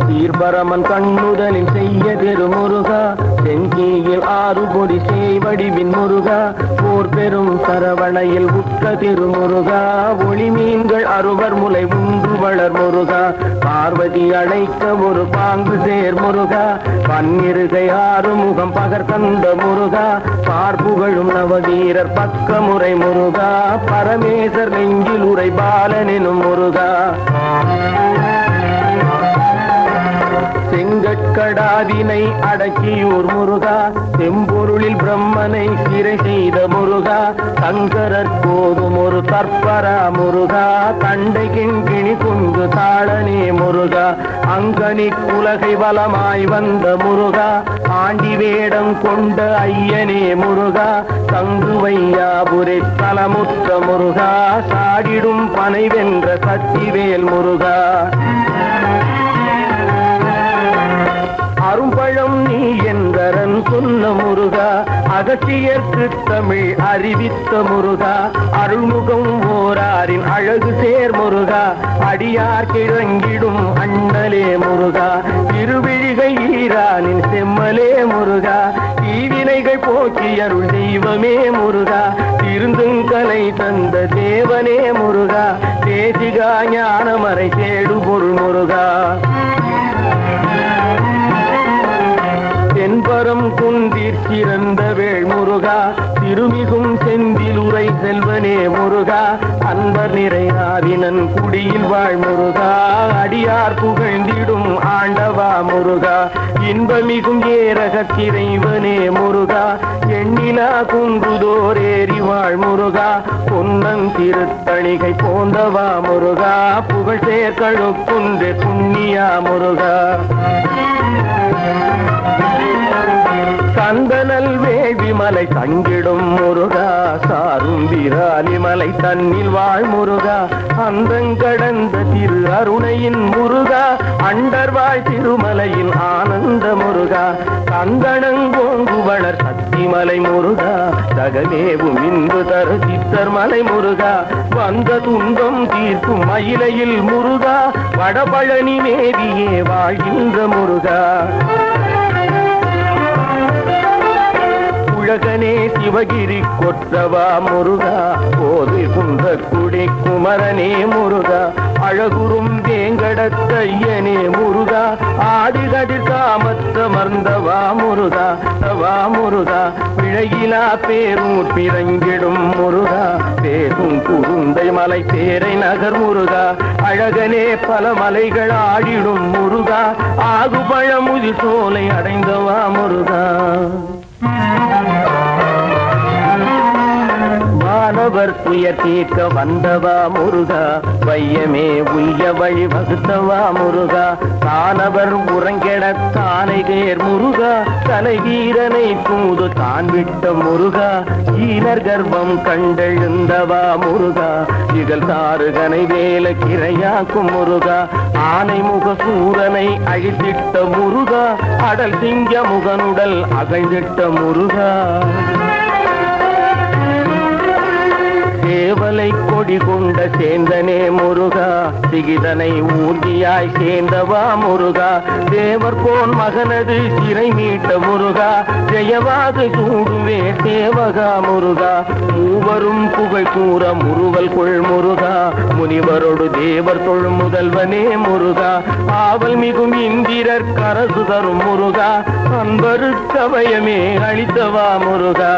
சீர்பரமன் கண்ணுதலில் செய்ய திருமுருகா, செங்கீயில் ஆறு பொடி செய்வடிவின் முருகா, போர் பெரும் சரவணையில் உற்ற திருமுருகா, ஒளி மீன்கள் அறுவர் முலை உண்டு வளர் முருகா, பார்வதி அழைக்க ஒரு பாங்கு சேர் முருகா, பன்னிருகை ஆறு முகம் பகர் தந்த முருகா, பார்ப்புகழும் நவவீரர் பக்கமுறை முருகா, பரமேசர் நெஞ்சில் உரை பாலனெனும் முருகா, செங்கட்கடாதினை அடக்கியூர் முருகா, செம்பொருளில் பிரம்மனை சிறை செய்த முருகா, சங்கரர் போதும் ஒரு தற்பரா முருகா, தண்டை கிண்கிணி குங்கு தாளனே முருகா, அங்கனி உலகை வலமாய் வந்த முருகா, ஆண்டி வேடம் கொண்ட ஐயனே முருகா, தங்குவையாபுரை தலமுற்ற முருகா, சாடிடும் பனை வென்ற சத்திவேல் முருகா, அரும்பழம் நீ என்றரன் சொன்ன முருகா, அகத்தியர்க்கு தமிழ் அறிவித்த முருகா, அருள்முகம் ஓராரின் அழகு சேர் முருகா, அடியார் கிழங்கிடும் அண்ணலே முருகா, திருவிழிகை ஈரானின் செம்மலே முருகா, தீவினைகள் போக்கி அருள் தெய்வமே முருகா, திருந்துங்கலை தந்த தேவனே முருகா, தேசிகா ஞானமறை தேடு பொருள் முருகா, தென்பரம் குந்திற் சிறந்த வேள் முருகா, திருமிகும் செந்தில் உரை செல்வனே முருகா, அன்பர் நிறையாவினன் குடியில் வாழ் முருகா, அடியார் புகழ்ந்திடும் ஆண்டவா முருகா, இன்பமிகும் ஏரகத்திரைவனே முருகா, எண்ணிலா குன்றுதோர் ஏறி வாழ் முருகா, பொன்னன் திருத்தணிகை போந்தவா முருகா, புகழ் சேர்க்கழுக்குன்று புண்ணியா முருகா, கந்தனல் வேள்வி மலை தங்கிடும் முருகா, சாரும் விராலிமலை தன்னில் வாழ் முருகா, அந்தங்கடந்த திரு அருணையின் முருகா, அண்டர்வாழ் திருமலையின் ஆனந்த முருகா, கந்தனங்கோங்கு வளர் சக்திமலை முருகா, தகவேவும் இன்பு தரு சித்தர் மலை முருகா, வந்த துன்பம் தீர்க்கும் மயிலையில் முருகா, வடபழனி மேவியே வாழ்கின்ற முருகா, உலகனே சிவகிரி கொற்றவா முருகா, போது குன்றக்குடி குமரனே முருகா, அழகுறும் வேங்கடத்தையனே முருகா, ஆதிகதிர் காமத்தமர்ந்தவா முருகா, தவா முருகா, பிழையிலா பேரூர் பிறங்கிடும் முருகா, பேரும் குருந்தை மலை பேரை நகர் முருகா, அழகனே பல மலைகள் ஆடிடும் முருகா, ஆகுபழமுதி சோலை அடைந்தவா முருகா, மாணவர் துயர் தீர்க்க வந்தவா முருகா, வையமே உய்ய வழி வகுத்தவா முருகா, தானவர் உறங்கெட தானை தேர் முருகா, தலைவீரனை தூது தான் விட்ட முருகா, ஈனர் கர்ப்பம் கண்டெழுந்தவா முருகா, இகழ் தாருகனை வேல கிரையாக்கும் முருகா, ஆனை முக சூரனை அழித்திட்ட முருகா, அடல் சிங்க முகனுடல் அகழ்ந்திட்ட முருகா, சேவலை கொடி கொண்ட சேந்தனே முருகா, சிகிதனை ஊர்தியாய் சேர்ந்தவா முருகா, தேவர் போன் மகனது சிறை மீட்ட முருகா, ஜெயவாக சூடுவே சேவகா முருகா, மூவரும் புகழ் கூற முறுவல் கொள் முருகா, முனிவரோடு தேவர் தொழு முதல்வனே முருகா, ஆவல் மிகும் இந்திரர் கரசு தரும் முருகா, அன்பருக்கவயமே அளித்தவா முருகா,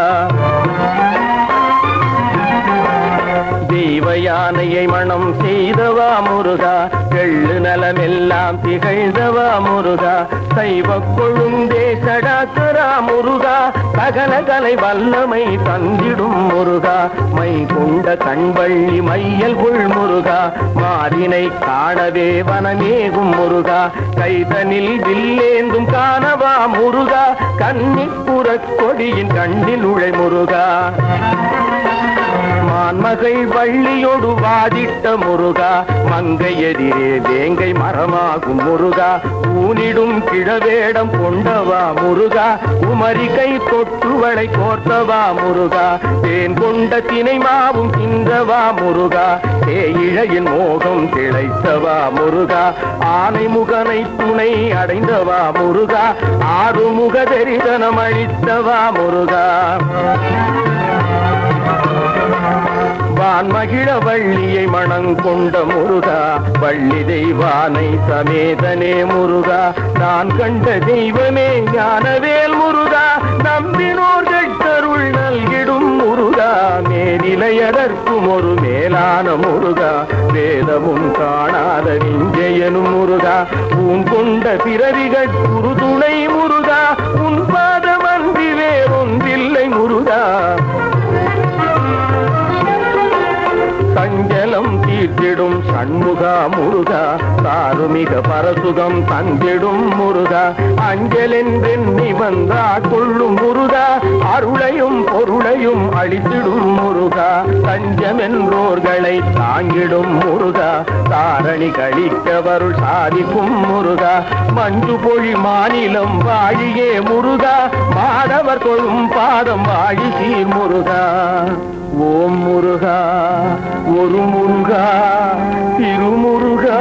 தெய்வ யானையை மனம் செய்தவா முருகா, எள்ளு நலமெல்லாம் திகழ்ந்தவா முருகா, சைவ கொழுந்தே சடாக்கரா முருகா, சகல கலை வல்லமை தந்திடும் முருகா, மை கொண்ட கண்வள்ளி மையல் கொள் முருகா, மாறினை காணவே வனமேகும் முருகா, கைதனில் வில்லேந்தும் காணவா முருகா, கன்னிப்புறக் கொடியின் கண்ணில் உழை முருகா, மான்மகள் வள்ளியொடு வாதிட்ட முருகா மங்கை எதிரே வேங்கை மரமாகும் முருகா ஊனிடும் கிழவேடம் கொண்டவா முருகா உமரி கை தொட்டுவளை கோர்த்தவா முருகா தேன் கொண்ட தினை மாவும் தின்றவா முருகா தேயிழையின் மோகம் திளைத்தவா முருகா ஆனை முகனை துணை அடைந்தவா முருகா ஆறுமுக தரிசனம் அளித்தவா முருகா வான்மகிழ வள்ளியை மணங்கொண்ட முருகா வள்ளி தெய்வானை சமேதனே முருகா நான் கண்ட தெய்வமே ஞானவேல் முருகா நம்பினோர் கெட்டருள் நல்கிடும் முருகா மேனிலையதற்கும் ஒரு மேலான முருகா வேதமும் காணாத விஞ்சயனும் முருகா உன் கொண்ட பிறவிகள் குருதுணை முருகா உன் பாதமன்றி வேறொன்றில்லை முருகா சஞ்சலம் தீர்த்திடும் சண்முகா முருகா சாருமிக பரசுகம் தந்திடும் முருகா அஞ்சலென்றெண்ணி வந்தா கொள்ளும் முருகா அருளையும் பொருளையும் அளித்திடும் முருகா தஞ்சமென்றோர்களை தாங்கிடும் முருகா தாரணி கழிக்கவருள் சாதிக்கும் முருகா மஞ்சு பொழி மாநிலம் வாழியே முருகா மாணவர் தொழும் பாதம் வாழி சீர் முருகா ஓம் முருகா ஒரு முருகா திருமுருகா